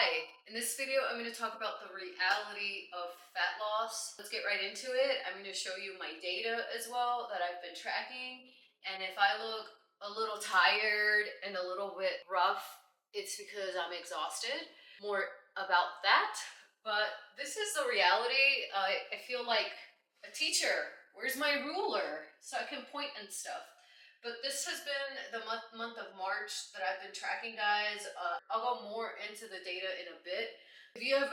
Hi, in this video I'm going to talk about the reality of fat loss. Let's get right into it. I'm going to show you my data as well that I've been tracking, and if I look a little tired and a little bit rough, it's because I'm exhausted. More about that, but this is the reality. I feel like a teacher. Where's my ruler so I can point and stuff? But this has been the month of March that I've been tracking, guys. I'll go more into the data in a bit. If you have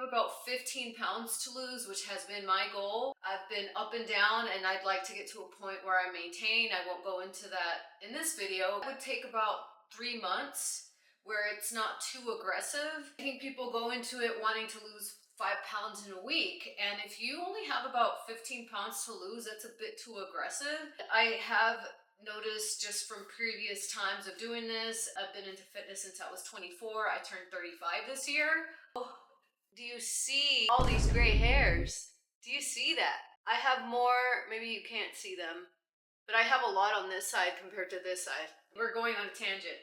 about 15 pounds to lose, which has been my goal, I've been up and down and I'd like to get to a point where I maintain. I won't go into that in this video. It would take about 3 months where it's not too aggressive. I think people go into it wanting to lose 5 pounds in a week, and if you only have about 15 pounds to lose, that's a bit too aggressive. I have noticed just from previous times of doing this, I've been into fitness since I was 24. I turned 35 this year. Oh, do you see all these gray hairs? Do you see that? I have more, maybe you can't see them, but I have a lot on this side compared to this side. We're going on a tangent.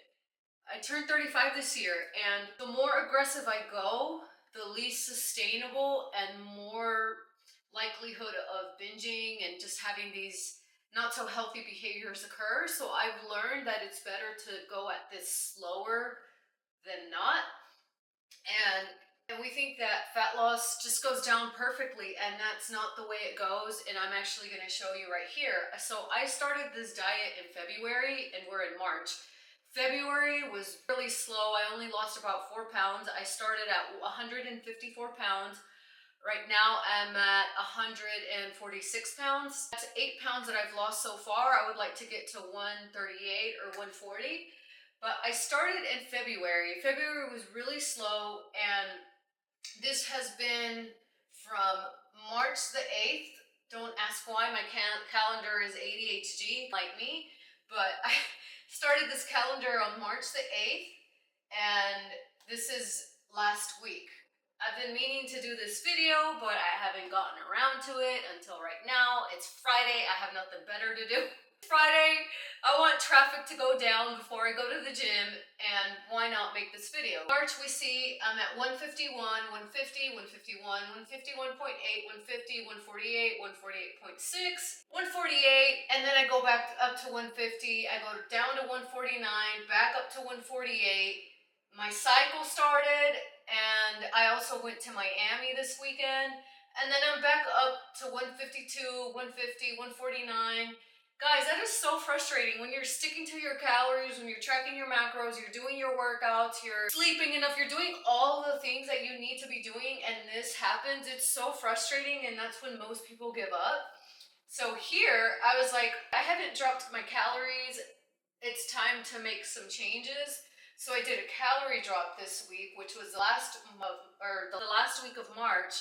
I turned 35 this year, and the more aggressive I go, the least sustainable and more likelihood of binging and just having these not so healthy behaviors occur. So I've learned that it's better to go at this slower than not. And we think that fat loss just goes down perfectly, and that's not the way it goes. And I'm actually going to show you right here. So I started this diet in February and we're in March. February was really slow. I only lost about 4 pounds. I started at 154 pounds. Right now I'm at 146 pounds. That's 8 pounds that I've lost so far. I would like to get to 138 or 140. But I started in February. February was really slow, and this has been from March the 8th. Don't ask why, my calendar is ADHD like me, but I started this calendar on March the 8th, and this is last week. I've been meaning to do this video, but I haven't gotten around to it until right now. It's Friday, I have nothing better to do. Friday, I want traffic to go down before I go to the gym, and why not make this video? March, we see I'm at 151, 150, 151, 151.8, 150, 148, 148.6, 148, and then I go back up to 150, I go down to 149, back up to 148. My cycle started, and I also went to Miami this weekend, and then I'm back up to 152, 150, 149. Guys, that is so frustrating when you're sticking to your calories, when you're tracking your macros, you're doing your workouts, you're sleeping enough, you're doing all the things that you need to be doing, and this happens. It's so frustrating, and that's when most people give up. So here, I was like, I haven't dropped my calories. It's time to make some changes. So I did a calorie drop this week, which was the last week of March.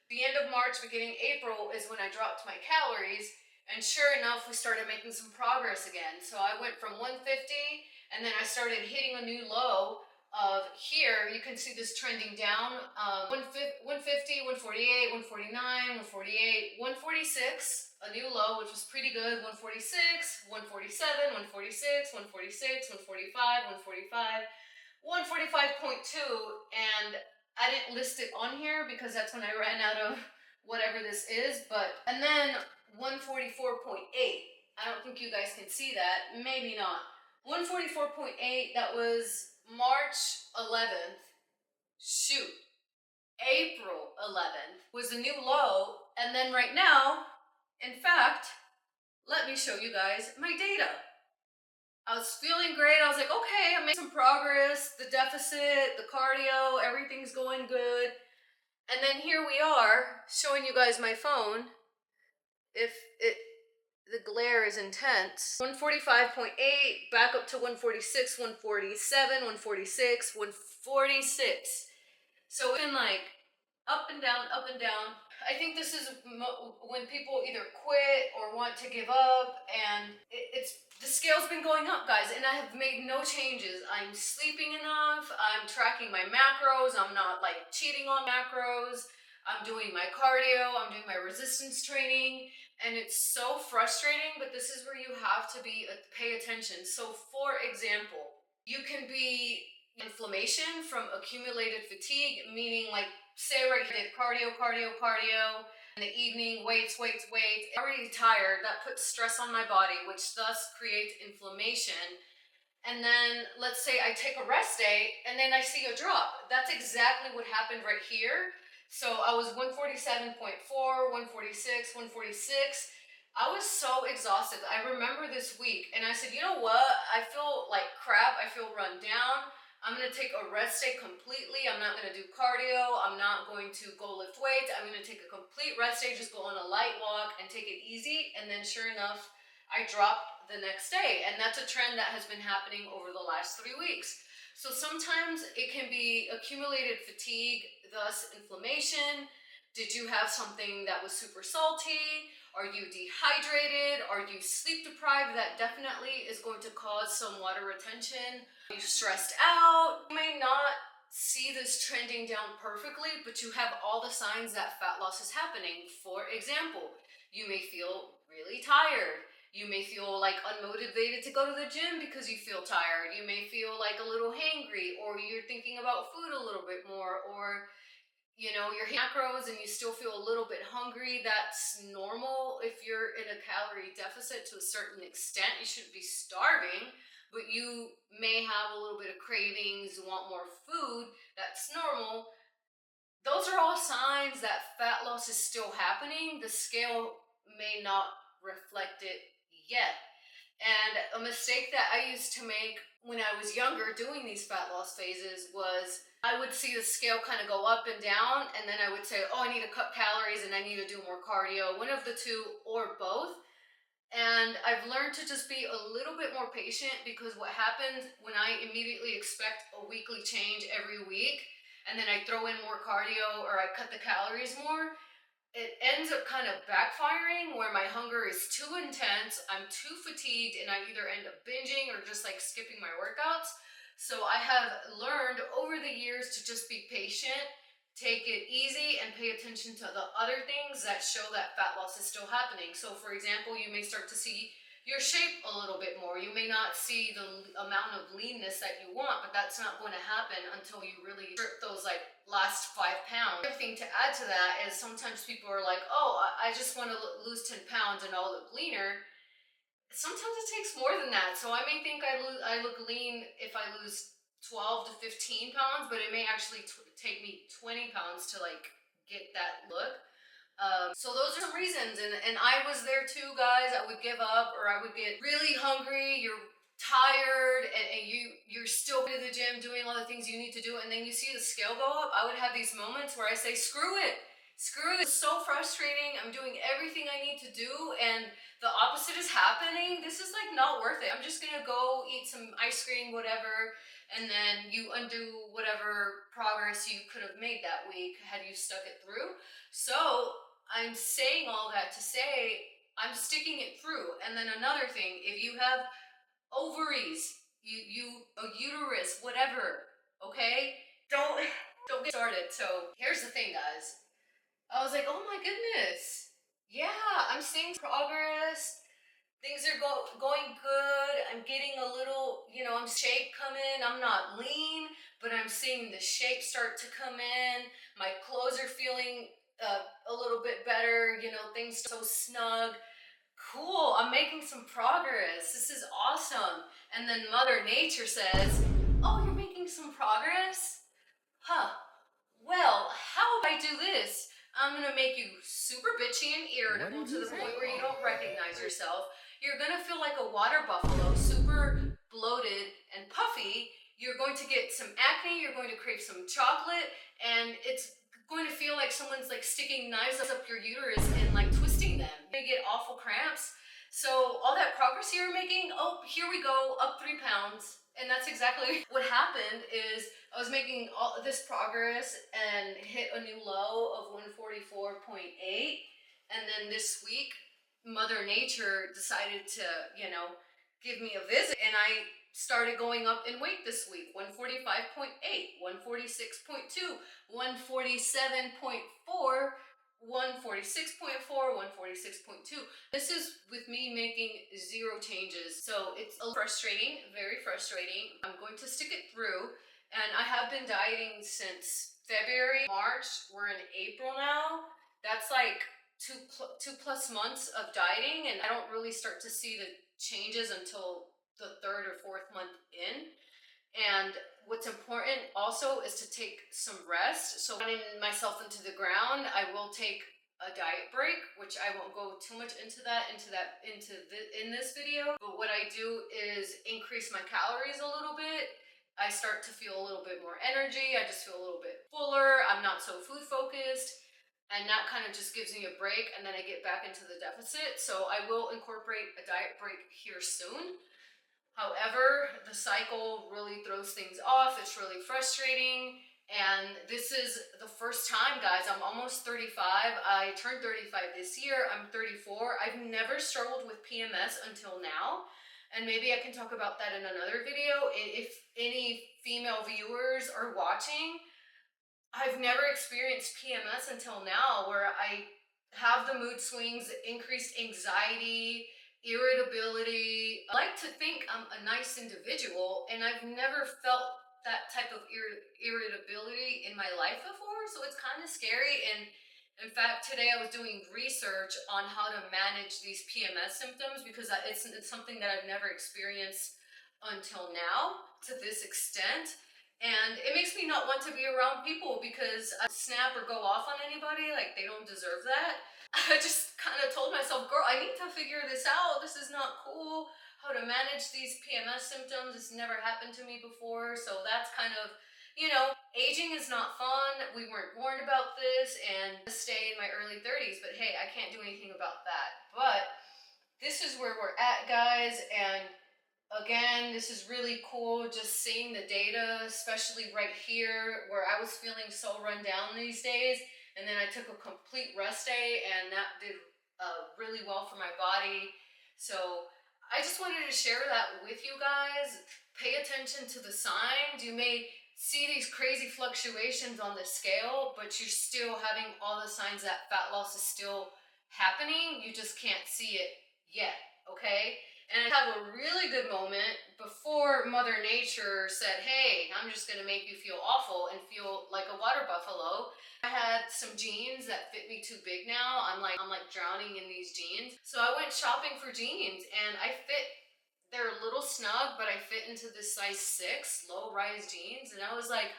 The end of March, beginning April is when I dropped my calories. And sure enough, we started making some progress again. So I went from 150, and then I started hitting a new low of here. You can see this trending down. 150, 148, 149, 148, 146, a new low, which was pretty good. 146, 147, 146, 146, 145, 145, 145.2, and I didn't list it on here because that's when I ran out of whatever this is, and then 144.8. I don't think you guys can see that. Maybe not. 144.8, that was March 11th. Shoot. April 11th was a new low. And then right now, in fact, let me show you guys my data. I was feeling great. I was like, okay, I made some progress. The deficit, the cardio, everything's going good. And then here we are showing you guys my phone. The glare is intense. 145.8, back up to 146, 147, 146, 146. So it's been like up and down, up and down. I think this is when people either quit or want to give up, and the scale's been going up, guys, and I have made no changes. I'm sleeping enough, I'm tracking my macros, I'm not like cheating on macros, I'm doing my cardio, I'm doing my resistance training, and it's so frustrating, but this is where you have to pay attention. So for example, you can be inflammation from accumulated fatigue, meaning like say right here, did cardio, in the evening, weights, already tired, that puts stress on my body, which thus creates inflammation. And then let's say I take a rest day and then I see a drop. That's exactly what happened right here. So I was 147.4, 146, 146. I was so exhausted. I remember this week and I said, you know what? I feel like crap. I feel run down. I'm going to take a rest day completely. I'm not going to do cardio. I'm not going to go lift weights. I'm going to take a complete rest day, just go on a light walk and take it easy. And then sure enough, I dropped the next day. And that's a trend that has been happening over the last 3 weeks. So sometimes it can be accumulated fatigue, thus inflammation. Did you have something that was super salty? Are you dehydrated? Are you sleep deprived? That definitely is going to cause some water retention. Are you stressed out? You may not see this trending down perfectly, but you have all the signs that fat loss is happening. For example, you may feel really tired. You may feel like unmotivated to go to the gym because you feel tired. You may feel like a little hangry, or you're thinking about food a little bit more, or you know, your macros and you still feel a little bit hungry. That's normal. If you're in a calorie deficit to a certain extent, you shouldn't be starving, but you may have a little bit of cravings, want more food. That's normal. Those are all signs that fat loss is still happening. The scale may not reflect it yet. And a mistake that I used to make when I was younger doing these fat loss phases was I would see the scale kind of go up and down, and then I would say, oh, I need to cut calories and I need to do more cardio, one of the two or both. And I've learned to just be a little bit more patient, because what happens when I immediately expect a weekly change every week and then I throw in more cardio or I cut the calories more, it ends up kind of backfiring where my hunger is too intense, I'm too fatigued, and I either end up binging or just like skipping my workouts. So I have learned over the years to just be patient, take it easy, and pay attention to the other things that show that fat loss is still happening. So for example, you may start to see your shape a little bit more. You may not see the amount of leanness that you want, but that's not going to happen until you really strip those like last 5 pounds. Another thing to add to that is sometimes people are like, oh, I just want to lose 10 pounds and I'll look leaner. Sometimes it takes more than that. So I may think I look lean if I lose 12 to 15 pounds, but it may actually take me 20 pounds to like get that look. So those are some reasons, and I was there too, guys. I would give up, or I would get really hungry. You're tired, and you're still going to the gym doing all the things you need to do, and then you see the scale go up. I would have these moments where I say, screw it. It's so frustrating. I'm doing everything I need to do, and the opposite is happening. This is like not worth it. I'm just gonna go eat some ice cream, whatever, and then you undo whatever progress you could have made that week had you stuck it through. So I'm saying all that to say I'm sticking it through. And then another thing, if you have ovaries, a uterus, whatever, okay, don't get started. So here's the thing, guys. I was like, oh my goodness, yeah, I'm seeing progress. Things are going good. I'm getting a little, I'm shape coming. I'm not lean, but I'm seeing the shape start to come in. My clothes are feeling a little bit better. Things so snug. Cool, I'm making some progress. This is awesome. And then Mother Nature says, oh, you're making some progress? Huh. Well, how do I do this? I'm gonna make you super bitchy and irritable to the point where you don't recognize yourself. You're gonna feel like a water buffalo, super bloated and puffy. You're going to get some acne, you're going to crave some chocolate, and it's going to feel like someone's like sticking knives up your uterus and like twisting them. You're gonna get awful cramps. So all that progress you were making, oh, here we go, up 3 pounds. And that's exactly what happened. Is I was making all this progress and hit a new low of 144.8, and then this week Mother Nature decided to give me a visit, and I started going up in weight this week. 145.8, 146.2, 147.4, 146.4, 146.2. This is with me making 0 changes. So it's frustrating, very frustrating. I'm going to stick it through. And I have been dieting since February, March. We're in April now. That's like two plus months of dieting, and I don't really start to see the changes until the third or fourth month in. And what's important also is to take some rest. So running myself into the ground, I will take a diet break, which I won't go too much into in this video. But what I do is increase my calories a little bit. I start to feel a little bit more energy. I just feel a little bit fuller. I'm not so food focused. And that kind of just gives me a break, and then I get back into the deficit. So I will incorporate a diet break here soon. However, the cycle really throws things off. It's really frustrating. And this is the first time, guys. I'm almost 35. I turned 35 this year. I'm 34. I've never struggled with PMS until now. And maybe I can talk about that in another video. If any female viewers are watching, I've never experienced PMS until now, where I have the mood swings, increased anxiety, irritability. I like to think I'm a nice individual, and I've never felt that type of irritability in my life before, so it's kind of scary. And in fact, today I was doing research on how to manage these PMS symptoms, because it's something that I've never experienced until now to this extent. And it makes me not want to be around people, because I snap or go off on anybody like they don't deserve that. I just kind of told myself, girl, I need to figure this out. This is not cool. How to manage these PMS symptoms. This never happened to me before. So that's kind of, aging is not fun. We weren't born about this, and stay in my early 30s. But hey, I can't do anything about that. But this is where we're at, guys. And again, this is really cool just seeing the data, especially right here where I was feeling so run down these days. And then I took a complete rest day, and that did really well for my body. So I just wanted to share that with you guys. Pay attention to the signs. You may see these crazy fluctuations on the scale, but you're still having all the signs that fat loss is still happening. You just can't see it yet, okay? And I have a really good moment before Mother Nature said, hey, I'm just gonna make you feel awful and feel like a water buffalo. I had some jeans that fit me too big now. I'm like drowning in these jeans. So I went shopping for jeans, and they're a little snug, but I fit into this size 6 low-rise jeans. And I was like,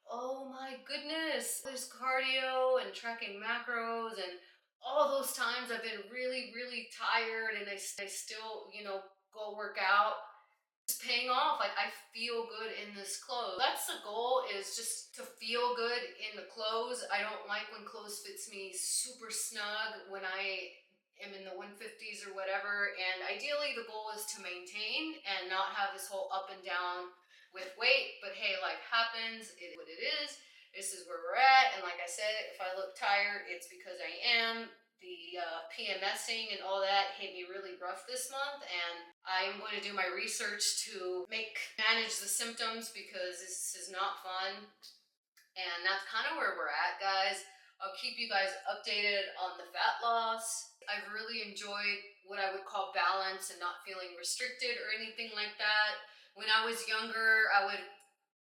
oh my goodness, there's cardio and tracking macros, and all those times I've been really, really tired, and I still, go work out. It's paying off. Like, I feel good in this clothes. That's the goal, is just to feel good in the clothes. I don't like when clothes fits me super snug when I am in the 150s or whatever. And ideally the goal is to maintain and not have this whole up and down with weight. But hey, life happens. It is what it is. This is where we're at. And like I said, if I look tired, it's because I am. The PMSing and all that hit me really rough this month, and I'm going to do my research to manage the symptoms, because this is not fun. And that's kind of where we're at, guys. I'll keep you guys updated on the fat loss. I've really enjoyed what I would call balance and not feeling restricted or anything like that. When I was younger, I would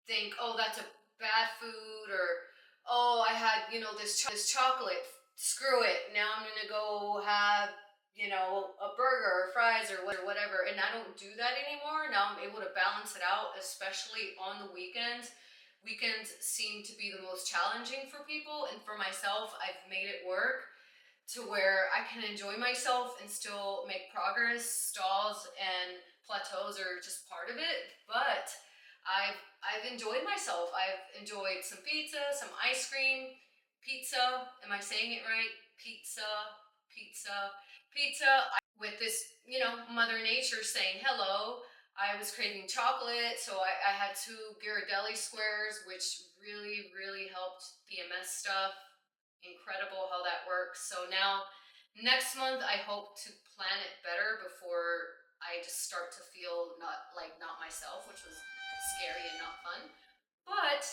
think, oh, that's a bad food, or oh, I had, this chocolate, screw it, now I'm gonna go have, a burger or fries or whatever. And I don't do that anymore. Now I'm able to balance it out, especially on the weekends. Weekends seem to be the most challenging for people, and for myself, I've made it work to where I can enjoy myself and still make progress. Stalls and plateaus are just part of it, but I've enjoyed myself. I've enjoyed some pizza, some ice cream, pizza. Am I saying it right? Pizza, pizza, pizza. With this, Mother Nature saying hello. I was craving chocolate, so I had 2 Ghirardelli squares, which really, really helped PMS stuff. Incredible how that works. So now, next month, I hope to plan it better before I just start to feel not myself, which was scary and not fun. But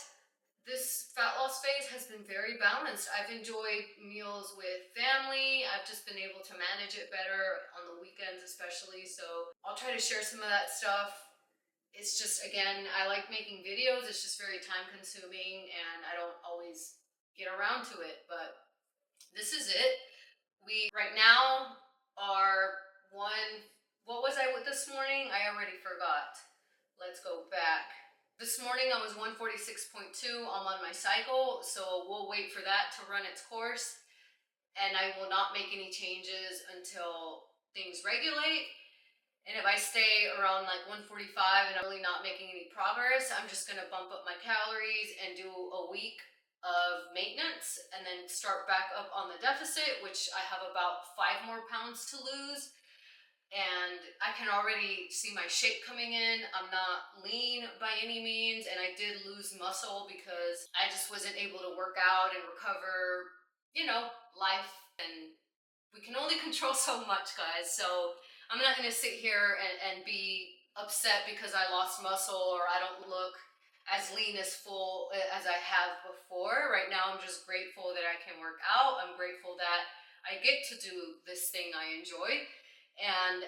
this fat loss phase has been very balanced. I've enjoyed meals with family. I've just been able to manage it better on the weekends especially. So I'll try to share some of that stuff it's just, again, I like making videos. It's just very time consuming and I don't always get around to it, but this is it. We right now are what was I with this morning? I already forgot. Let's go back. This morning I was 146.2. I'm on my cycle, so we'll wait for that to run its course. And I will not make any changes until things regulate. And if I stay around like 145 and I'm really not making any progress, I'm just gonna bump up my calories and do a week of maintenance and then start back up on the deficit, which I have about 5 more pounds to lose. And I can already see my shape coming in. I'm not lean by any means, and I did lose muscle because I just wasn't able to work out and recover, life. And we can only control so much, guys. So I'm not gonna sit here and be upset because I lost muscle or I don't look as lean as full as I have before. Right now, I'm just grateful that I can work out. I'm grateful that I get to do this thing I enjoy. And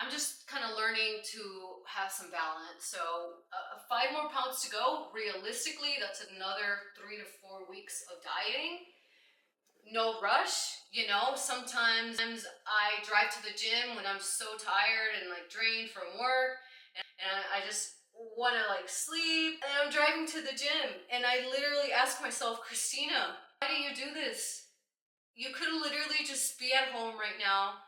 I'm just kind of learning to have some balance. So 5 more pounds to go. Realistically, that's another 3 to 4 weeks of dieting. No rush, sometimes I drive to the gym when I'm so tired and like drained from work and I just want to like sleep, and I'm driving to the gym and I literally ask myself, Christina, why do you do this? You could literally just be at home right now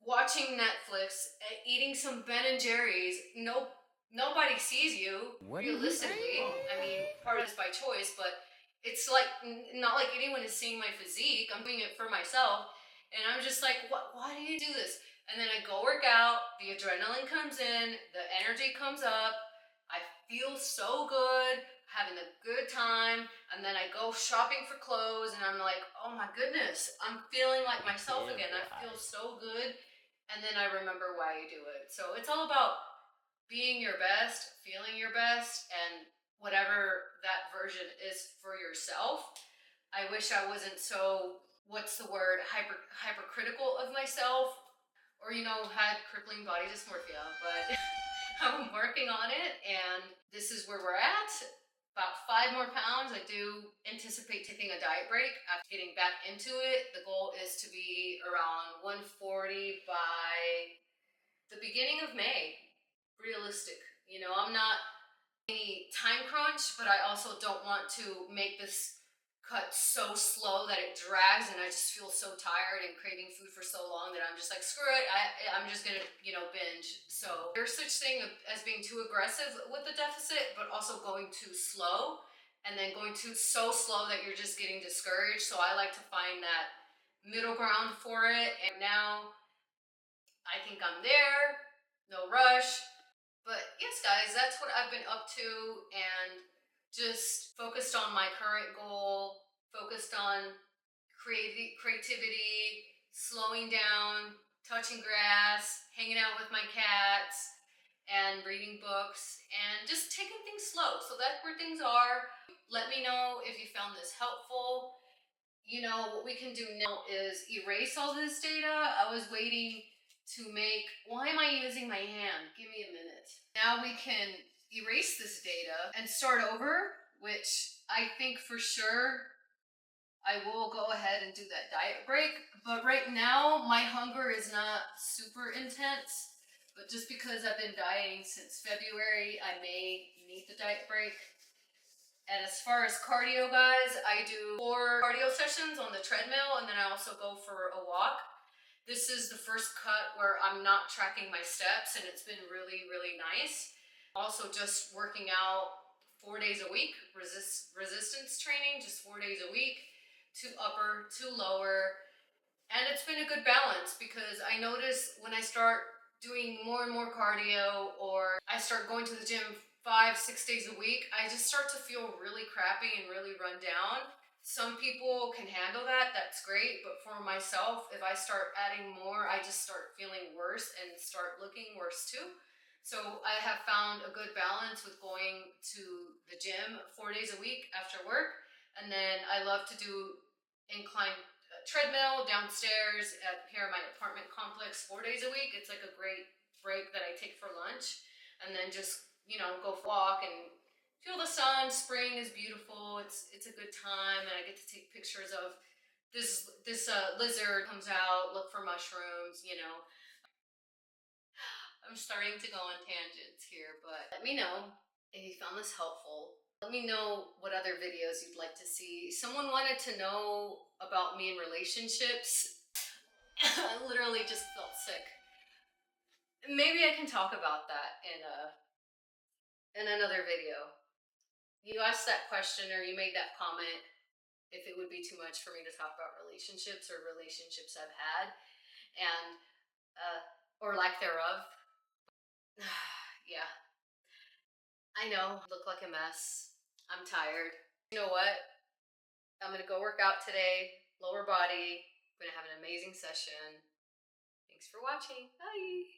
watching Netflix, eating some Ben and Jerry's. Nobody sees you. What realistically. I mean, part of it's by choice, but it's like not like anyone is seeing my physique. I'm doing it for myself, and I'm just like, what? Why do you do this? And then I go work out. The adrenaline comes in. The energy comes up. I feel so good, having a good time, and then I go shopping for clothes, and I'm like, oh my goodness, I'm feeling like myself again. I feel so good. And then I remember why you do it. So it's all about being your best, feeling your best, and whatever that version is for yourself. I wish I wasn't so, what's the word, hypercritical of myself, or had crippling body dysmorphia, but I'm working on it, and this is where we're at. About 5 more pounds. I do anticipate taking a diet break after getting back into it. The goal is to be around 140 by the beginning of May. Realistic. I'm not any time crunch, but I also don't want to make this cut so slow that it drags and I just feel so tired and craving food for so long that I'm just like, screw it, I'm just gonna, binge. So there's such thing as being too aggressive with the deficit, but also going too slow, and then going too so slow that you're just getting discouraged. So I like to find that middle ground for it, and now I think I'm there, no rush. But yes, guys, that's what I've been up to, and just focused on my current goal, focused on creativity, slowing down, touching grass, hanging out with my cats, and reading books, and just taking things slow. So that's where things are. Let me know if you found this helpful. What we can do now is erase all this data. I was waiting to why am I using my hand? Give me a minute. Now we can erase this data and start over, which I think for sure I will go ahead and do that diet break. But right now my hunger is not super intense, but just because I've been dieting since February, I may need the diet break. And as far as cardio, guys, I do 4 cardio sessions on the treadmill, and then I also go for a walk. This is the first cut where I'm not tracking my steps, and it's been really, really nice. Also just working out 4 days a week, resistance training, just 4 days a week, to upper, to lower. And it's been a good balance because I notice when I start doing more and more cardio, or I start going to the gym 5-6 days a week, I just start to feel really crappy and really run down. Some people can handle that, that's great, but for myself, if I start adding more, I just start feeling worse and start looking worse too. So I have found a good balance with going to the gym 4 days a week after work, and then I love to do incline treadmill downstairs here in my apartment complex 4 days a week. It's like a great break that I take for lunch. and then just, go for a walk and feel the sun. Spring is beautiful. It's a good time, and I get to take pictures of this lizard comes out, look for mushrooms. I'm starting to go on tangents here, but let me know if you found this helpful. Let me know what other videos you'd like to see. Someone wanted to know about me in relationships. I literally just felt sick. Maybe I can talk about that in another video. You asked that question, or you made that comment, if it would be too much for me to talk about relationships or relationships I've had, and or lack thereof. Yeah, I know, look like a mess. I'm tired. You know what? I'm gonna go work out today, lower body. I'm gonna have an amazing session. Thanks for watching. Bye.